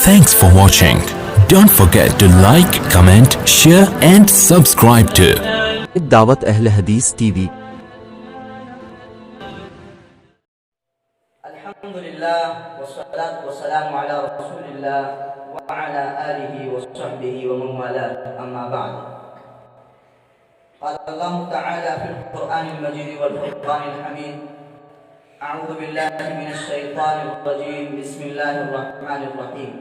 Thanks for watching. Don't forget to like, comment, share and subscribe to दावत अहले हदीस टीवी। अल्हम्दुलिल्लाह वस्सलातु वस्सलामु अला रसूलिल्लाह व अला आलिहि व सहबिहि व मन वाला अम्मा बाद। क़ाल अल्लाहु तआला फ़िल क़ुरआनिल मजीद वल फ़ुरक़ानिल हमीद। अऊज़ु बिल्लाहि मिनश शैतानिर रजीम। बिस्मिल्लाहिर रहमानिर रहीम।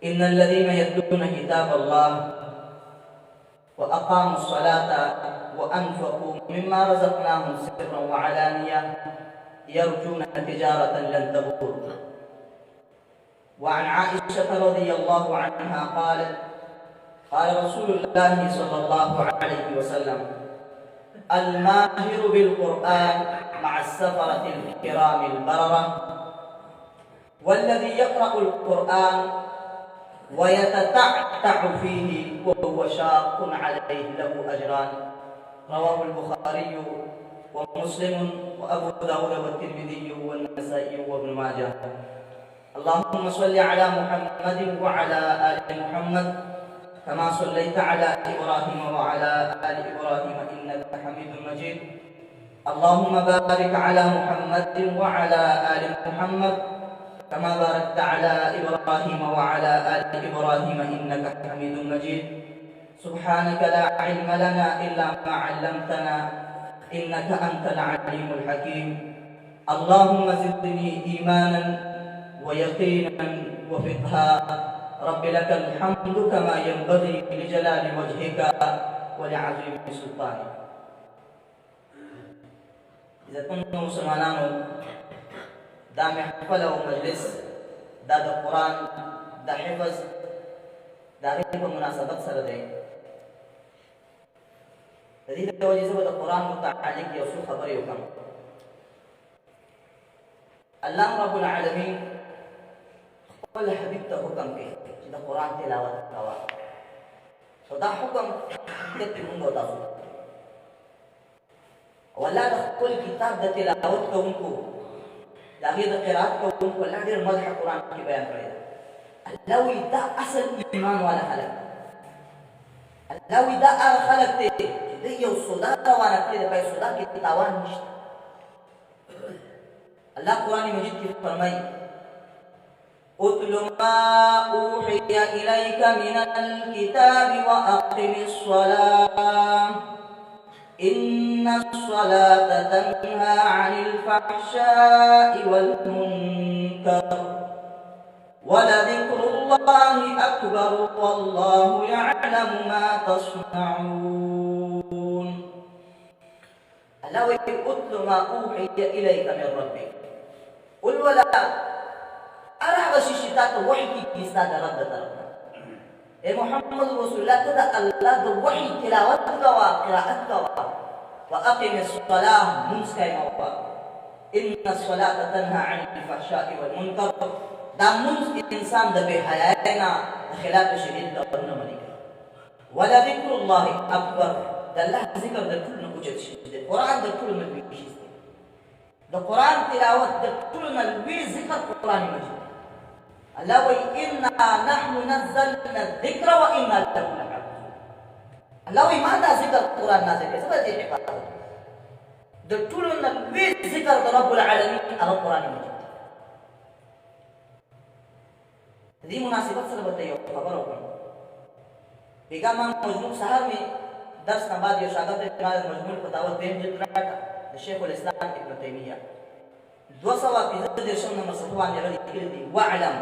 इन्नल लज़ीना यत्लूना किताबल्लाह व अक़ामुस सलाता व अनफ़क़ू मिम्मा रज़क़नाहुम सिर्रन व अलानिया यरजून तिजारतन लन तबूर। वअन आइशा रज़ियल्लाहु अन्हा क़ालत क़ाल रसूलुल्लाह सल्लल्लाहु अलैहि वसल्लम अल-माहिरु बिल क़ुरआन मअ सफ़रतिल किरामिल बररा वल्लज़ी यक़रअुल क़ुरआन व यततअतअ फ़ीहि व हुव शाक़्क़ुन अलैहि लहु अजरान। रवाहुल बुखारी व मुस्लिम व अबू दाऊद व तिर्मिज़ी व नसाई व इब्न माजाह। अल्लाहुम्मा सल्लि अला मुहम्मदिन व अला आलि मुहम्मद कमा सल्लैता अला इब्राहीम व अला आलि इब्राहीम इन्नका हमीदुम मजीद। अल्लाहुम्मा बारिक अला मुहम्मदिन व अला आलि मुहम्मद कमा बारकता अला इब्राहीम व अला आलि इब्राहीम इन्नका हमीदुम मजीद। सुब्हानका ला इल्म लना इल्ला मा अल्लमतना इन्नका अंतल अलीमुल हकीम। अल्लाहुम्मा ज़िदनी ईमानन व यक़ीनन व फ़िक़हा। रब्बि लकल हम्दु कमा यंबग़ी लिजलालि वजहिका व लिअज़ीमि सुल्तानिक। इज़्ज़तमंद मुसलमानों, दा महफ़िल व मजलिस दा कुरान दा हिफ़्ज़ दा पे मुनासबत सर दे दे वजह से कुरान मुतालिक या उसूल खबर हुकम अल्लाह रब्बुल आलमीन कुल हबीब ता हुकम के दा कुरान तिलावत कवा तो दा हुकम के मुंगो दा वल्ला दा कुल किताब दा तिलावत को उनको दागे दा क़िराअत को उनको लादिर मदह कुरान की बयान करे। अल्लाह दा असल ईमान वाला खलक अल्लाह दा खलक ते दे यो सुदा वाला ते पे सुदा की तावान निश्त। अल्लाह कुरान मजीद की फरमाई उतलु मा ऊहिया इलैका मिनल किताबि व अक़िमिस सलाह इन्नस सलाता तन्हा अनिल फ़हशाइ वल मुनकर वलज़िक्रुल्लाहि अकबर वल्लाहु यअलमु मा तस्नऊन। अल्लाह उतलु मा ऊहिया इलैका मिन रब्बिक कुल वला अरा गशिता तो वही की किस्सा रब तरफ ए मोहम्मद रसूलुल्लाह तदा अल्लाह द वही तिलावत का व क़िराअत का व अक़िमिस सलाह मुस्का मवा इन्ना सलाता तन्हा अनिल फ़हशाइ वल मुनकर। दा मुंस इंसान द बेहयाना खिलाफ शदीद का बन मनी वला ज़िक्रुल्लाहि अकबर अल्लाह जिक्र द कुल न कुछ दे कुरान द कुल में भी द कुरान तिलावत द कुल में भी जिक्र कुरान मजीद। अल्लाह व इन्ना नहनु नज़्ज़लना ज़िक्र व इन्ना लहु लहाफ़िज़ून। अल्लाह व मा दा जिक्र कुरान नाज़िल है सब दे हिफाजत द कुल में भी जिक्र द रब्बुल आलमीन अल कुरान मजीद। दी मुनासिबत से बताइए खबर होगा बेगम मजमू शहर में दर्स नबाद या शागर्द इमारत मजमू फतावा देन जितना था शेखुल इस्लाम इब्न तैमिया 200 नंबर सफवान ने लिखी थी वअलम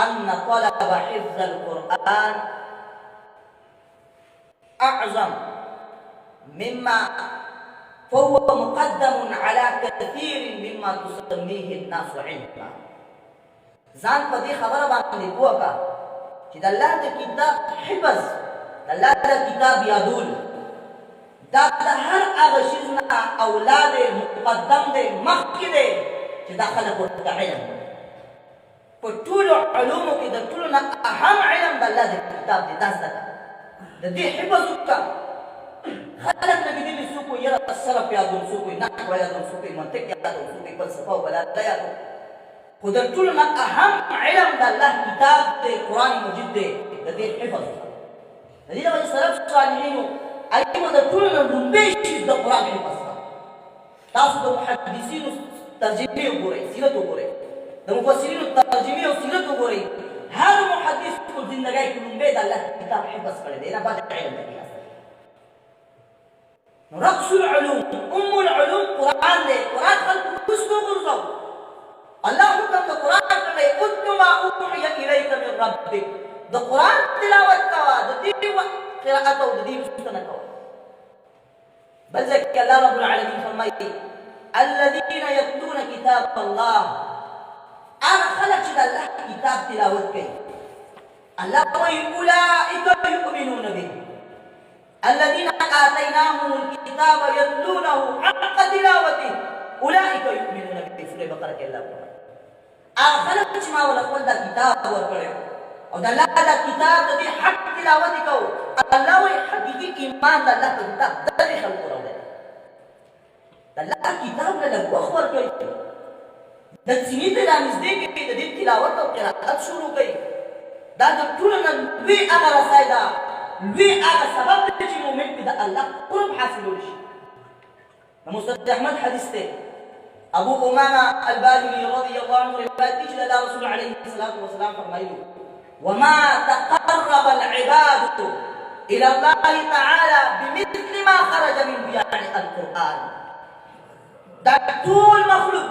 अन्न तलब हिफ्ज़ अल-कुरान अअज़म मिम्मा फहुव मुक़द्दम अला कसीर मिम्मा तुसम्मीहि अन्नास इल्मा। जान पदी खबर बांधी को का कि अल्लाह के किताब हिफ्ज़ अल्लाह के किताब यादुल दा हर अगशिजना औलाद मुक़द्दम दे मखकी दे कि दाखल को इल्म को टूल उलूम की द टूलना अहम इल्म अल्लाह के किताब दे दास दे हिफ्ज़ का खलक नबी दी सुको यरा सरफ यादुल सुको नहव यादुल सुको मंतिक यादुल सुको फलसफा वला यादुल خو د ټولو نه اهم علم د الله کتاب دی، قرآن مجید دی، د دې حفظ د دې لپاره سلف صالحینو هغوی د ټولو نه لومړی شي د قرآن حفظ ده. تاسو د محدثینو ترجمې وګورئ، سیرت وګورئ، د مفسرینو ترجمې او سیرت وګورئ. هر محدث په زندګۍ کې لومړی د الله کتاب حفظ کړی دی، نه بعد علم دی. نو رأس العلوم ام العلوم قرآن دی. قرآن خلکو اوس وګرځو. الله حکم د قرآن کړی اتل ما اوحي الیک من ربک، د قرآن تلاوت کوه، د دې قرأت او د دې لوستنه کوه. بل ځای کې الله رب العالمین فرمایي الذین یتلون کتاب الله، هغه خلک چې د الله کتاب تلاوت کوي. الله وایي اولئک یؤمنون به الذین آتیناهم الکتاب یتلونه حق تلاوته اولئک یؤمنون به. سورة بقره کې الله فرمایي هغه خلک چې ما ول خپل د کتاب ورکړی او د الله د کتاب د دې حق تلاوت کوو. الله وایي حقیقي ایمان د الله په کتاب دغې خلکو راوړی. د الله کتاب له لږ وخت ورکوي، د سینې ته رانږدې کوي، د دې تلاوت او قرائت شروع کوي. دا د ټولو نه لوی هغه رسای ده، لوی هغه سبب دی چې مؤمن پرې د الله قرب حاصلولی شي. د مستد احمد حدیث دی، ابو امامه الباهلي رضی الله عنه روایت دی چې الله رسول علیه الصلاة والسلام فرمایي وما تقرب العباد الى الله تعالى بمثل ما خرج من يعني القرآن. دا ټول مخلوق،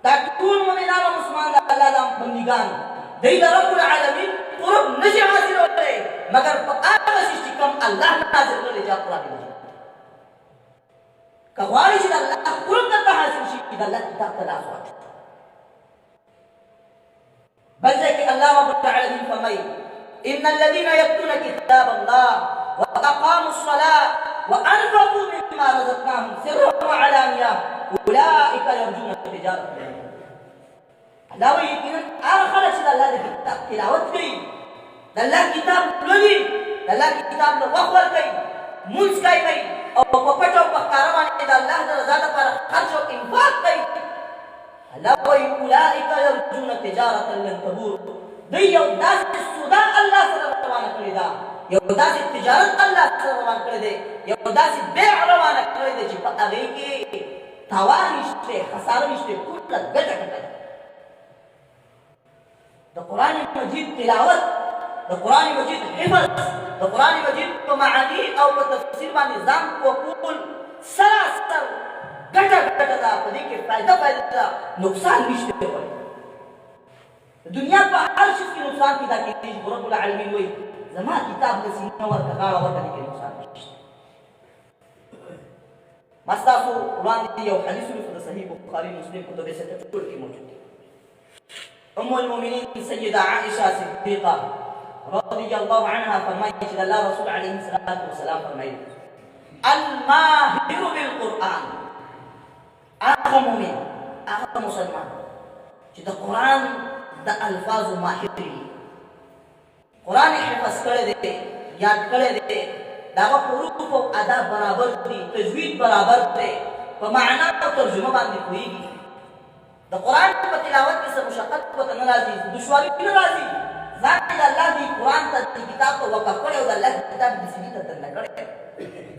دا ټول مؤمنان او مسلمان الله د بندګان دی د رب العالمین قرب نشي حاصلولی مگر په هغه شي چې کوم الله نازل کړی چې قرآن مجید. که غواړې چې د الله قرب درته حاصل شي د الله کتاب ته لاس واچوه. بل ځای کې الله رب العالمین فرمایي ان الذين يتلون كتاب الله واقاموا الصلاه وانفقوا مما رزقناهم سرا وعلانيه اولئك يرجون تجاره. الله وایي یقینا هغه خلک چې د الله د کتاب تلاوت کوي، د الله کتاب لولي، د الله کتاب ته وخت ورکوي، مونځ کوي او په پټ او په ښکاره باندې د الله د رضا لپاره خرچ او انفاق کوي. الله وایي اولئک یرجون تجارة لن تبور. دوی یو داسې سودا الله سره روانه کړې ده، یو داسې تجارت الله سره روان کړی دی، یو داسې بیع روانه کړی دی چې په هغې کې تاوان نشته، خساره نشته، ټوله ګټه ګټه ده. د قرآن مجید تلاوت، د قرآن مجید حفظ، د قرآن مجید په معانی او په تفسیر باندې ځان وقول سراسر ګټه ګټه ده، په دې کې فایده ده، نقصان نشته. د دنیا په هر شي کې نقصان پیدا کېږي. رب العالمین وایي زما کتاب د سینې ورته غاړه ورته کې نقصان نشته. ما ستاسو وړاندې یو حدیث ولیکو د صحیح بخاري مسلم کتب سته ټول کې موجود دی. ام المؤمنین سیده عائشه صدیقه رضی الله عنها فرمایي چې الله رسول علیه الصلاة والسلام فرمایي الماهر بالقرآن، هغه مؤمن، هغه مسلمان چې د قرآن د الفاظو ماهر وي، قرآن حفظ کړی دی، یاد کړی دی، د هغه حروف او اداب برابر دي، تجوید برابر دی، په معنا او ترجمه باندې پوهېږي. د قرآن په تلاوت کې څه مشقت ورته نه راځي، دشواري نه راځي. ځان یې د الله دې قرآن ته دې کتاب ته وقف کړی او د الله کتاب دې سینې ته دننه کړی،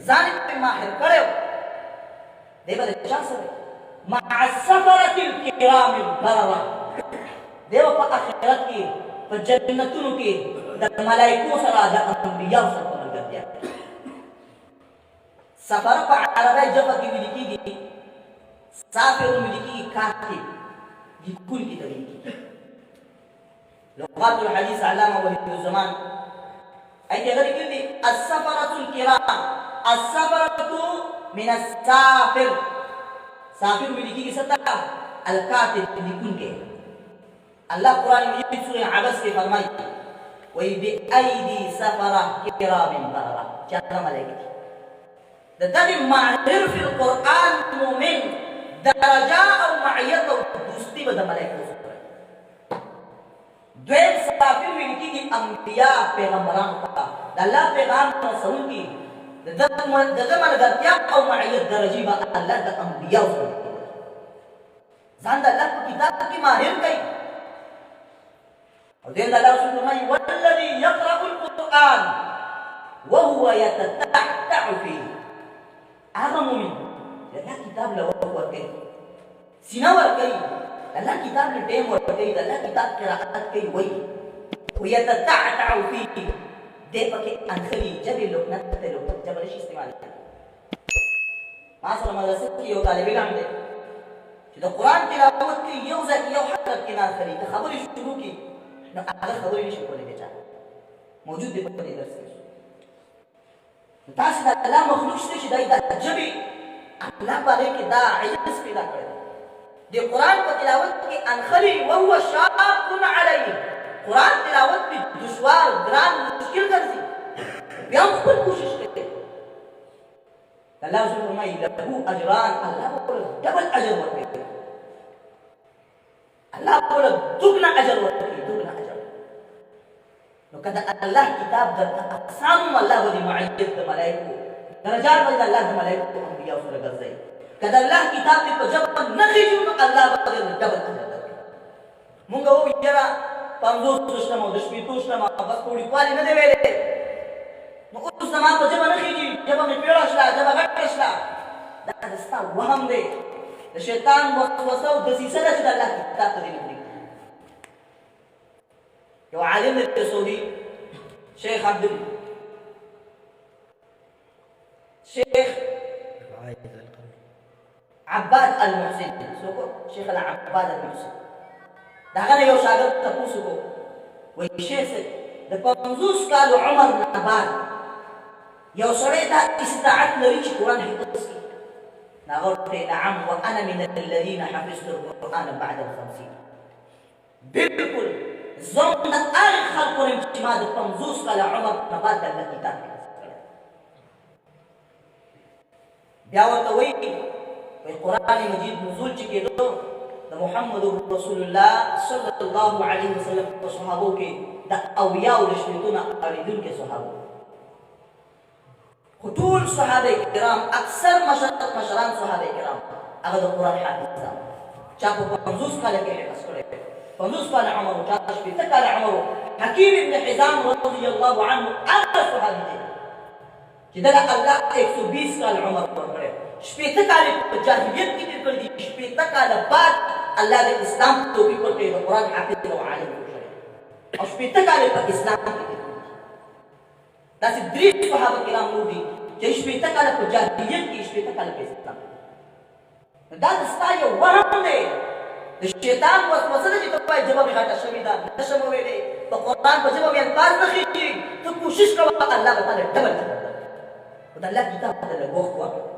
ځان یې پرې ماهر کړی. دی به د چا سره مع السفرة الكرام البررة، دی به په آخرت کې په جنتونو کې د ملایکو سره د انبیاو سره په ملګرتیا. سفر په عربی ژبه کې ویل کېږي، سافر ویل کېږي، کاتب لیکونکي ته ویل کېږي. لغات الحديث علامة ولي الزمان أي غير كذي السفرة الكرام، السفرة من السافر، سافر ملكي ستا الكاتب لكن كه. الله قرآن مجيد سورة عبس في فرمائي وبأيدي سفرة كرام بررة جاء ملائكة. ده معرف في القرآن مؤمن درجة أو معية أو دوستي بده ملائكة. دویم سافر ویل کېږي انبیا پیغمبرانو ته، د الله پیغام رسوونکي، د ده ملګرتیا او معیت درجې به الله د انبیاو سره ځان د الله په کتاب کې ماهر کوي او دین د الله رسول فرمایي والذي يقرأ القرآن وهو يتتعتع فيه هغه مؤمن د الله کتاب له وخت ورکوي سینه ورکوي د الله کتاب له ټیم ورکوي د الله کتاب قرأت کوي وایي ويتتعتع فيه دې پکې انخلي جبې لکنت ته لکنت جبه نشي استعمال ما سره مدرسه کې یو طالب علم دی چې د قرآن تلاوت کوي یو ځای یو حرف کې نه انخلي ته خبرې شروع کړي نو هغه خبرې نشي کولی بیچاره موجود دی په دې درس کې تاسو د الله مخلوق شته چې دای د جبې الله باندې کې دا عجز پیدا کړی دی قرآن په تلاوت کې انخلي وهو شاق علیه قرآن تلاوت په دشوار ګران مشکل ګرځي بیا هم خپل کوشش کوي الله رسول فرمایي له اجران الله به ډبل اجر ورکوي الله به دوګنا اجر ورکوي دوګنا اجر نو کله الله کتاب درته اقسام الله به معیت د ملائکو درجات به الله د ملائکو انبیاء سره ګرځي کله الله کتاب په جبر نه خېږي نو الله به ډبل اجر ورکوي مونږ وو یرا 50 شتمه د شپېتو شتمه بس پوری پالي نه دی ویلې نو اوس زما په جبه نه خېږي جبه مې پیړه شله جبه غټه شله دا ستا وهم دی د شیطان وسوسه او دسیسه ده چې د الله کتاب ته دې نه پرېږدي یو عالم دی سعودي شیخ عباد المحسن څوک شیخ العباد المحسن دا هغه یو شاګرد تاسو کو وایي شیخ د 50 کال عمر نه بعد یو سړی دا استعداد لري چې قرآن حفظ کړي هغه ورته نعم وانا من الذين حفظت القرآن بعد ال50 بالکل زه د هغه خلکو یم چې ما د 50 کال عمر نه بعد د الله کتاب حفظ کړی بیا ورته وایي قرآن مجید نزول چې کېدو د محمد رسول الله صلی الله علیه وسلم په صحابو کې د اولیاء رشدونه اوریدونکو صحابو ټول صحابه کرام اکثر مشران صحابه کرام هغه د قرآن حافظان چا په 50 کال کې حفظ کړی 50 کال عمر چا 60 کال عمر حکیم ابن حزام رضی الله عنه هغه صحابي دی چې دا الله 120 کال عمر ورکړی 60 کال په جاهلیت کې تیر کړی 60 کال بعد الله د اسلام توفیق ورکړي د قرآن حافظ او عالم وشړي او 60 کال په اسلام کې داسې درې صحابه کرام نور دي چې 60 کال په جاهلیت کې 60 کال په اسلام دا د ستا یو وهم دی د شیطان وسوسه ده چې ته وایې ژبه مې غټه شوې ده نشم ویلی په قرآن په ژبه مې الفاظ نه خېږي ته کوشش کوه الله به تعالی ډبل درکړي خو د الله کتاب ته لږ وخت ورکړه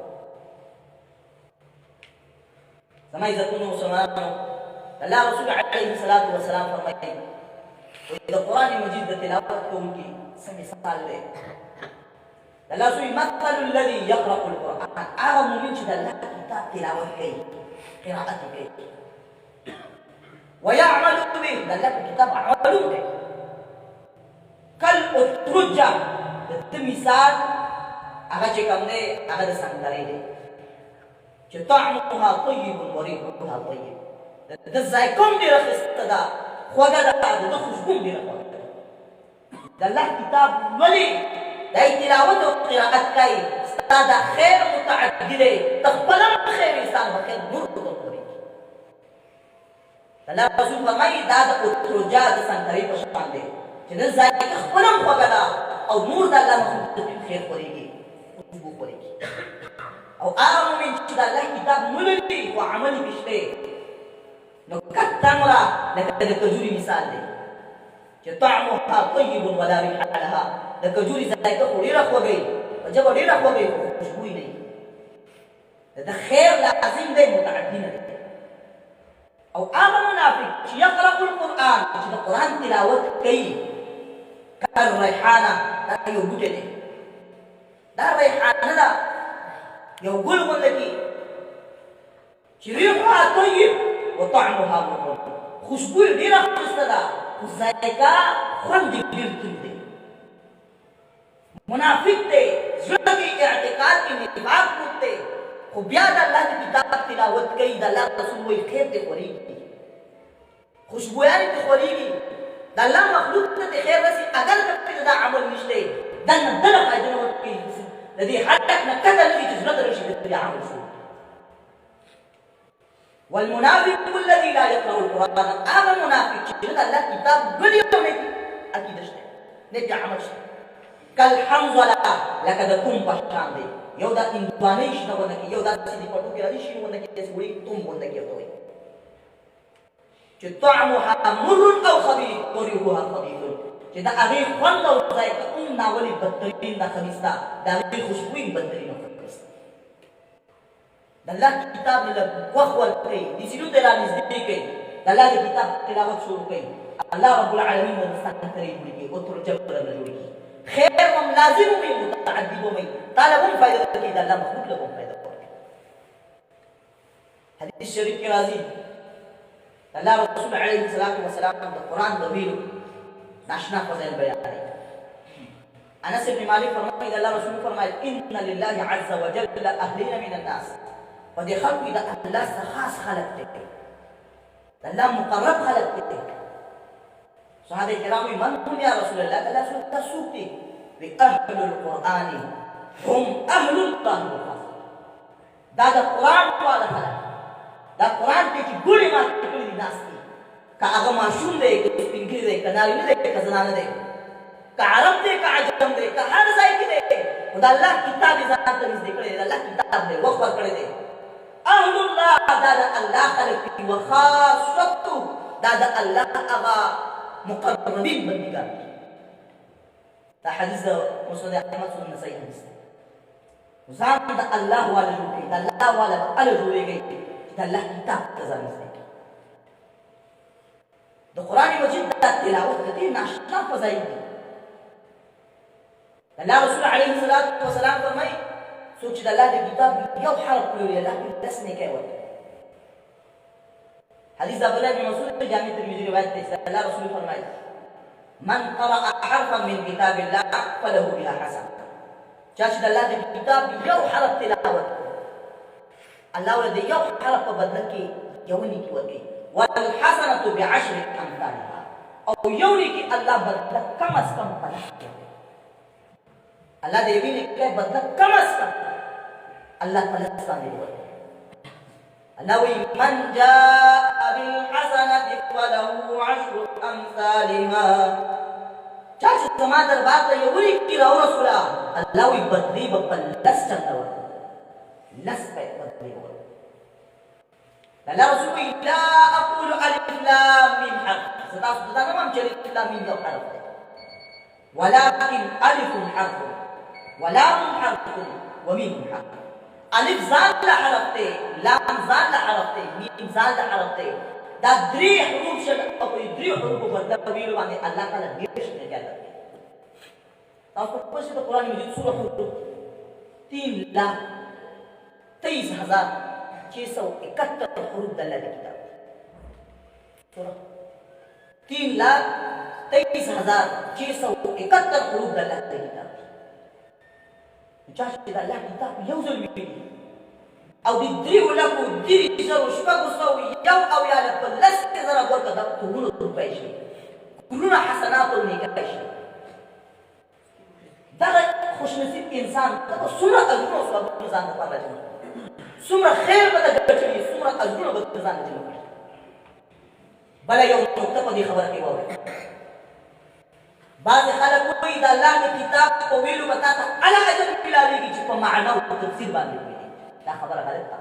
زما عزتونو مسلمانانو الله رسول علیه الصلاة والسلام فرمایي د قرآن مجید د تلاوت کوونکي څه مثال دی الله رسول مثل الذي يقرأ القرآن هغه مؤمن چې د الله کتاب تلاوت کوي قرأت کوي ويعمل به د الله کتاب عملونه کوي کالأترجة د مثال هغه چې کوم دی هغه د سندرې دی چې طعمها طيب وريحها طيب د ذایقه ډېره ښایسته ده خوږه ده د خوشبو ډېره خوږه ده د الله کتاب ولې د تلاوت او قرأت کوي ستا د خیر متعدي دی ته خپل هم خیر انسان به خیر نور ته ورکوي الله رسول فرمایي دا د اتروجا د سندرې په شان دی چې د ذایقه خپل هم خوږه ده او نور د الله مخلوق ته خیر خورېږي خوشبو خورېږي او هغه مؤمن چې د الله کتاب مولوي او عملي کې شته نو کتمره لکه د کجوري مثال دی چې طعمها طيب ولا ريح لها د کجوري ذایقه خو ډېره خوږه او جبه ډېره خوږه خو خوشبو نه د خیر لازم دی متعدي نه دی او هغه منافق چې يقرأ القرآن چې د قرآن تلاوت کوي كالريحانه دا یو بوټی دی دا ریحانه ده یو ګل غونډه کې چې ریحها طیب وطعمها مر خوشبو یې ډېره ښایسته ده خو ذایقه خوند یې ډېر تریخ دی منافق دی زړه کې اعتقاد کې نفاق پروت دی خو بیا د الله د کتاب تلاوت کوي د الله رسول وایي خیر دې خورېږي خوشبویانې دې خورېږي د الله مخلوق ته دې خیر رسي اگر که دا عمل نشته دنه دله فایده نه ورکوي د دې حالت نه کته نه دي چې زړه ته راشي د دې عمل شو والمنافق الذي لا يقرأ القرآن هغه منافق چې د الله کتاب لولي او نه عقیده شته نه دې عمل شته کالحنظله لکه د کوم په شان دی یو دا هندوانۍ شنه غونډه کې یو دا داسې پټو کې راځي شي غونډه کې داسې وړي توم غونډه کې ورته وایي چې طعمها مر او خبيث وريحها خبيث چې دا هغې خوند او ذایقه هم ناولې بدترین دا خبیث ده د هغې خوشبویي بدترین او خبیث ده د الله کتاب نه لږ وخت ورکوي د سینو ته رانږدې کوي د الله د کتاب تلاوت شروع کوي الله رب العالمین به انسان ته جوړي کوي او تر جبر نه جوړي خیر هم لازم وي متعدد وي طالب هم فائدہ کوي د الله مخلوق له هم فائدہ کوي حدیث شریف کې راځي الله رسول علیه الصلاۃ والسلام د قران د ویلو ناشنا فضیل بیان کوي انس بن مالک فرمایي الله رسول فرمایي ان لله عز وجل اهلين من الناس ودي خلق اذا الله خاص خلق دي الله مقرب خلق دي صحابه کرام من هم يا رسول الله الله رسول تسوقي باهل القران هم اهل الله دا القران والا خلق دا قران کې چې ګوري ما کړی دي ناس دي که هغه ماشوم دی که سپینګری دی که نارینه دی که زنانه دی که عرب دی که عجم دی که هر ځای کې دی خو د الله کتاب یې ځان ته نږدې کړی دی د الله کتاب دی وخت ورکړی دی اهل الله دا د الله خلق دي وخاصته دا د الله هغه مقربین بندګان دي دا حدیث د مسند احمد سنن نسائی حدیث دی ځان د الله والا جوړ کړي د الله والا به هله جوړېږي د الله کتاب ته ځان نږدې کړي د قرآن مجید دا تلاوت د دې ناشنا فضایل دي الله رسول علیه الصلاۃ والسلام فرمایي څوک چې د الله د کتاب یو حرف پلوري الله پرې 10 نیکۍ ورکوي حدیث عبد الله بن مسعود جامع ترمذی روایت دی الله رسول فرمایي من قرأ حرفا من کتاب الله فله بها حسنه چا چې د الله د کتاب یو حرف تلاوت الله ولدي یو حرف په بدله کې یو نیکي ورکوي والحسنه بعشر امثالها او یو نیکي الله بدله کم از کم په لس ورکوي الله د یوې نیکۍ بدله کم از کم الله په لس باندې ورکوي الله وی من جاء بالحسنه فله عشر امثالها چا چې زما دربار ته یو نیکي راورسوله الله وی بدلې به په لس چنده ورکوي لس به بدلې ورکوي الله رسول لا اقول الف لام میم حرف ستاسو دا نه وایم چې الف لام میم یو حرف دی ولكن الف حرف ولام حرف ومیم حرف الف ځان له حرف دی لام ځان له حرف دی میم ځان له حرف دی دا درې حروف شل او په درې حروفو باندې ویلو باندې الله تعالی ډېر څه کوي تاسو په پښتو قرآن مجید سورۃ 3,23,671 حروف د الله د کتاب سورۃ 3,23,671 حروف د الله د کتاب چا چې د الله کتاب یو ځل ویلي او د دریو لکو درې زرو شپږو سوو یو اویا لک په لس زره ورته دا کلونه روپۍ شي کلونه حسنات او نیکۍ شي دغه خوشنصیب انسان دغه څومره اجرونه او ثوابونه ځان لپاره راجمع څومره خیر به د ګټوي څومره اجرونه به ځان جمع کړي بله یو نقطه په دې خبره کې واورئ بعضې خلک وایي د الله د کتاب په ویلو به تا ته هغه اجر ملاوېږي چې په معنا او په تفسیر باندې ویلي دا خبره غلط ده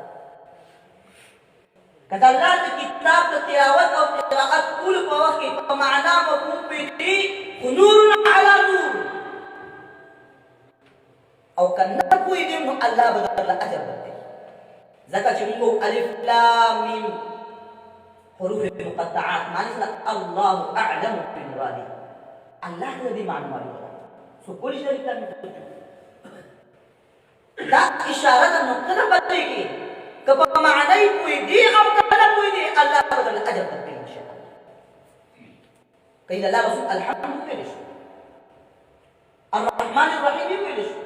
که د الله د کتاب د تلاوت او قرائت کولو په وخت کې په معنا مفهوم پوهېږي خو نور علی نور او که نه پوهېږي نو الله به درله اجر درکوي ځکه چې موږ الف لام میم حروف مقطعات معنی سره الله اعلم بمراده الله ته دې معنی معلومه ده څو کولی شي دا دا اشاره ده نقطه ده بدلېږي که په معنی پوهېږي او که نه پوهېږي الله به درله اجر درکوي انشاءالله که د الله رسول الحمد ویلی شو الرحمن الرحیم ویلی شو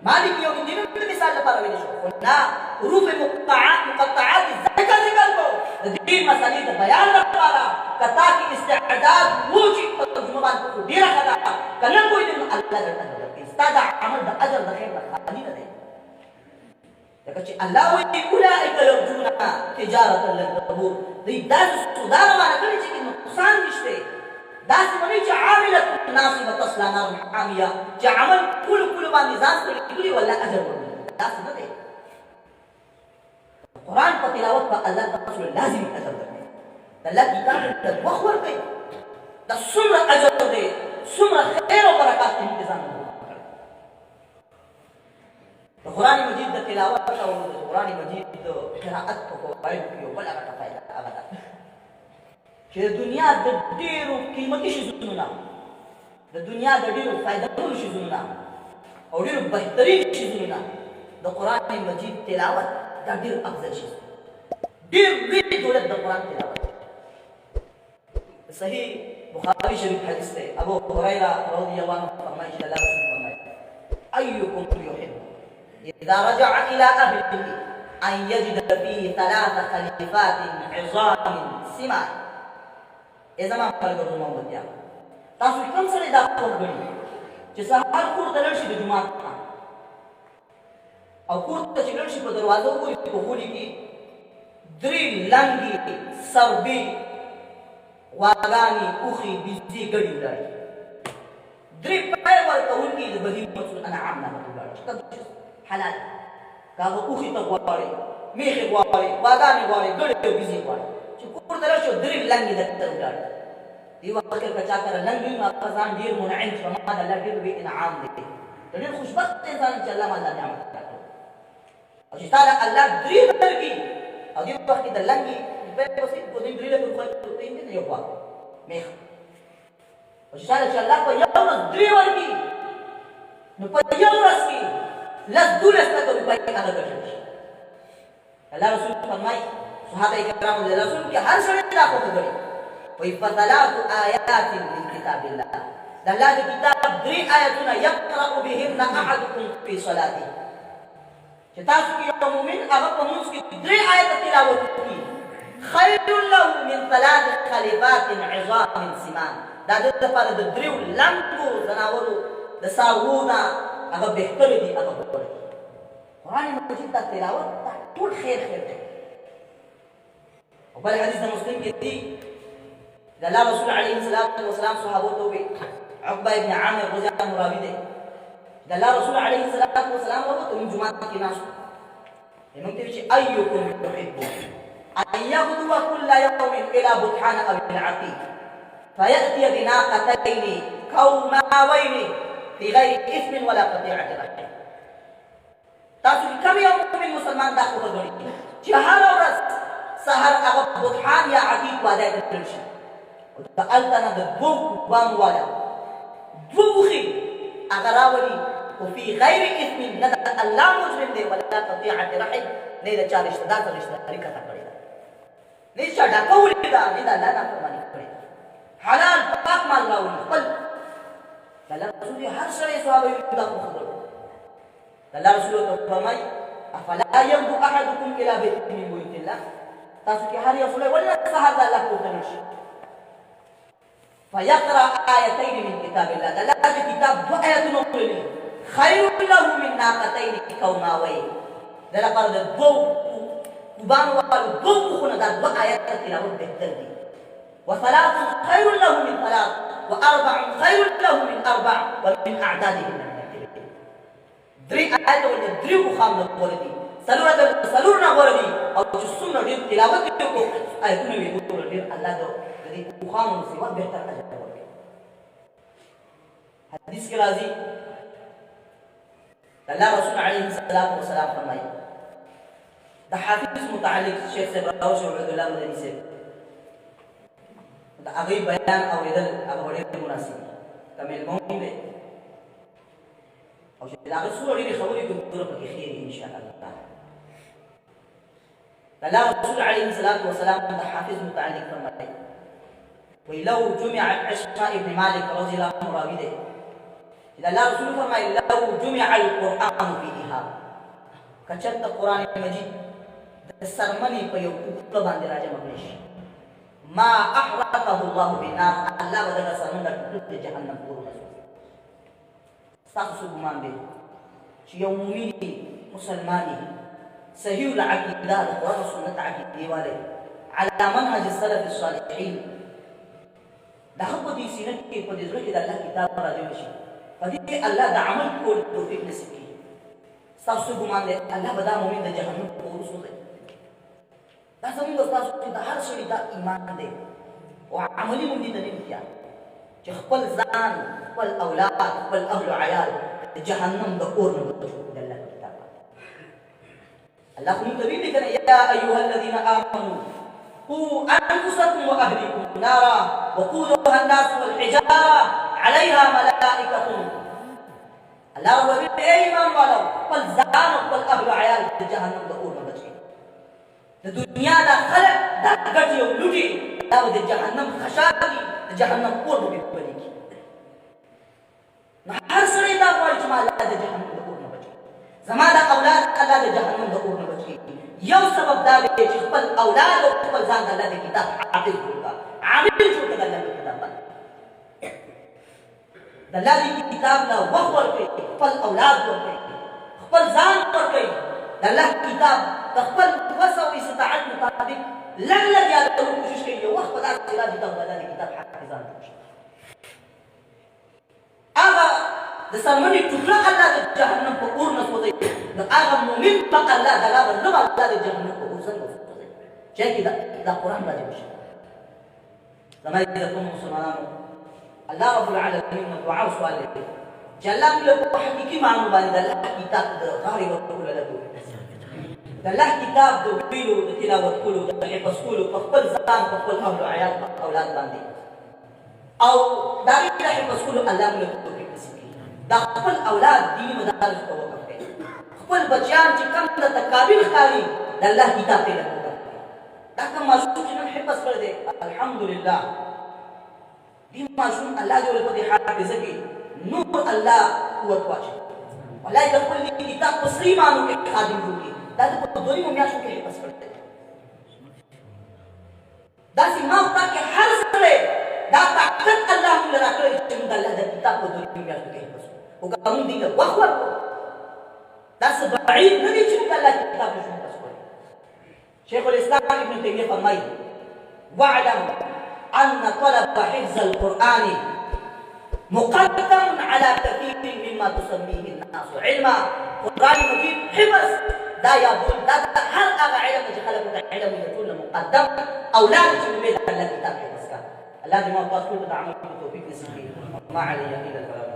مالک یوم الدین د مثال لپاره ویل شو خو نه حروف مقطعات ذکر کو د دې مسالې د بیان لپاره کتا کې استعداد وو چې ترجمه باندې ډیره خدا کنه کوئی د الله درته استاد عمل د اجر د خیر د خالي نه دی لکه چې الله وایي اولئک یرجون تجارة لن تبور دې داسې سودار باندې کړي چې نقصان نشته داسې باندې چې عامله ناصبه تصلا نار حاميه چې عمل کل باندې ځان کړی ولا اجر ورکړي داسې نه دی قرآن په تلاوت په الله تاسو لازم اجر ورکړي د الله کتاب ته وخت ورکړي دا څومره اجر دی څومره خیر او برکات دې انتظام د قرآن مجید د تلاوت او د قرآن مجید د قرائت په فوایدو کې یو بل هغه فایده هغه ده چې د دنیا د ډېرو قیمتي شیزونو نه د دنیا د ډېرو فایدهمنو شیزونو نه او ډېرو بهترین شیزونو نه د قرآن مجید تلاوت دا ډېر افضل شیز ډېر لوی دولت د قرآن تلاوت صحیح بخاری شریف حدیث دی ابو هريره رضی الله عنه فرمایي چې الله رسول فرمایي ايكم يحب إذا رجع إلى أهله أن يجد فيه 3 خليفات عظام سمان إذا ما قال قبل ما بديا تاسو کوم سره دا خبر غړي چې سهار کور ته لړشي د جمعه او کور ته چې لړشي په دروازو پورې په خولي کې درې لنګي سربي واغاني اوخي بيزي ګړي ولاړ درې پای ورته ونکي د بهیمه الانعام نه ولاړ حلال کاغه اوخي ته غواړي میخه غواړي واغاني غواړي ګړي بيزي غواړي چې کور ته لړشي درې لنګي درته ولاړ دی وخت کې کچا کر لنګي ما خزان ډیر منعم شو ما الله ډیر به انعام دي ډیر خوشبخت انسان چې الله مال نعمت کړو او چې تعالی الله درې درګي او دی وخت کې د لنګي په پوسې په دې درې له خو ته دې یو واه میخ او چې الله په یو ورځ درې ورګي نو په یو ورځ کې لذولس تک روپۍ هغه ګټل الله رسول فرمایي صحابه کرام له رسول کې هر څه دا کوي وي فثلاث آيات من كتاب الله الله كتاب 3 آياتنا يقرأ بهن أحدكم في صلاته چې تاسو کې یو مؤمن هغه په موږ کې 3 آیات تلاوت کوي خير له من 3 خليفات عظام سمان دا د لپاره د 3 لنګو زناورو د ساوونه هغه بهتر دي هغه وګورئ قرآن مجید دا تلاوت ټول خیر دی او بل حدیث مسلم کې دی الله رسول عليه الصلاة والسلام صحابته به عقبة بن عامر رضي الله راوي ده الله رسول عليه الصلاة والسلام وقت من جمعة کې ناس لمن تبي أيكم يحب أن يغدو كل يوم إلى بطحان أو العقيق فيأتي بناقتين كوماوين في غير إثم ولا قطيعة رحم تاسو کوم یو مومن مسلمان دا خبر غړي چې هر ورځ سحر هغه بطحان یا عقیق واده کړل شي فألتنا بالضوء واموالا ضوخي أغراولي وفي غير إثم ندى الله مجرم دي ولا قطيعة رحم نيدا چار اشتداد رشتداري کتا کری دا نيدا چار ڈاکولی دا نيدا لا نافرمانی کری دا حلال پاک مال راولی قل اللہ رسول هر شرع صحابه دا خبر اللہ رسول فرمای افلا يمضو أحدكم إلى بيت من بيوت الله تاسو کی هر یو سره ولا سحر دا الله کو تنشي فيقرأ آيتين من كتاب الله دلالة كتاب 2 آيات نقولي خير له من ناقتين كوماوين دلالة فرد 2 كبان والو 2 خنا دا 2 آيات تلاوت بهتر دي وثلاث خير له من 3 وأربع خير له من 4 ومن أعدادهم 3 آيات ولا 3 مخام نقولي سلور نقولي أو جسمنا دي تلاوت دي آياتنا يقولون دي الله دو jadi Muhammad siwa better aja boleh. Hadis ke razi. Allah Rasul alaihi salatu wasalam فرمائے. ده حديث متعلق الشيخ سبراوش وعبد الله مدني سيف. ده أغي بيان أو يدل أبو هريرة مناسب. كمل مهم به. أو شيء ده أغي سورة دي خبري كنتور بخير إن شاء الله. الله رسول عليه الصلاة والسلام ده حافظ متعلق فرمائے. ولو جمع عشقاء ابن مالك رضي الله عنه راوي ده إذا الله رسول فرمائے لو جمع القرآن في إهاب کچرت قرآن مجید سرمنی په یو ټوکړه باندې راجمع کړی شي ما احرقه الله بنار الله به دغه سرمن د ټوکړه د جهنم پور وسوځي. ستاسو ګمان دی چې یو مؤمن مسلمان صحیح العقیده د قرآن او سنت عقیدې والے على منهج السلف الصالحین دا هم په دې سینه کې په دې زړه کې د الله کتاب راجمع شي په دې الله د عمل کول توفیق نصیب کړي. ستاسو ګمان دی الله به دا مؤمن د جهنم پور وسوځي. دا زموږ ستاسو چې د هر سړي دا ایمان دی او عملي مونږ دې ته نه اختیار چې خپل ځان خپل اولاد خپل اهل و عیال د جهنم د اور نه بچو د الله کتاب. الله خو موږ ته ویلي کنه یا ایها الذین آمنوا قوا انفسکم واهلیکم نارا وقودها الناس والحجاره علیها ملائکة. الله ویلي ای ایمان والو خپل ځان خپل اهل و عیال د جهنم د اور نه بچو. د دنیا دا خلق دا ګټ یو لوټي دا د جهنم خشاکي د جهنم اور به بلیږي. نو هر سړی دا غواړي چې ما الله د جهنم د اور نه بچي زما د اولاد الله د جهنم د اور نه بچي. یو سبب دا دی چې خپل اولاد او خپل ځان د الله د کتاب حافظ جوړ کړه عامل جوړ کړه د الله د کتاب باندې د الله د کتاب لا وخت ورکړي خپل اولاد ورکړي خپل ځان ورکړي د الله کتاب د خپل وس او استطاعت مطابق لږ لږ یادولو کوشش کوي. یو وخت په داسې راځي د الله د کتاب حافظان جوړ شي. هغه د سرمنې ټوکړه الله د جهنم په اور نه سوځوي نو هغه مؤمن په الله د الله د جهنم په اور څنګه سوځوي چې دا قرآن راځي وشي. زما عزتمنو مسلمانانو الله رب العالمین نه دعا وسوال دی چې الله موږ په حقیقي معنی باندې د الله کتاب د غاړې ورکولو لګوي د الله کتاب د ویلو د تلاوت کولو د حفظ کولو په خپل ځان په خپل اهل و عیال په اولاد باندې او دا د حفظ کولو الله موږ توفیق نصیب کړي. دا خپل اولاد دیني مدارس ته وقف کړي خپل بچیان چې کوم د تکابر ښکاري د الله کتاب ته وقف کړي. دا کوم ماشوم چې نن حفظ کړی دی الحمدلله دې ماشوم الله دې ورته په حافظه کې نور الله قوت واچوي ولای د خپل کتاب په صحیح معنی کې خادم جوړي. دا د په دوی میاشتو کې حفظ کړی داسې ما ورته کې هر سړی دا طاقت الله موږ راکړی چې موږ د الله د کتاب په دوی میاشتو کې حفظ کړو او که موږ دې له وخت ورکړو داسې بعید نه دی چې موږ د الله کتاب نشو حفظ کړی. شیخ الاسلام ابن تیمیه فرمایي واعلم ان طلب حفظ القرآن مقدم على كثير مما تسميه الناس علما. قرآن مجيد حفظ دا يقول دا هر هغه علم چې خلک د علم یې ټول مقدم اولاد چې موږ د الله کتاب حفظ کړه. الله دې موږ تاسو ته د عمل توفیق نصیب کړي. ما علي الا البلاغ.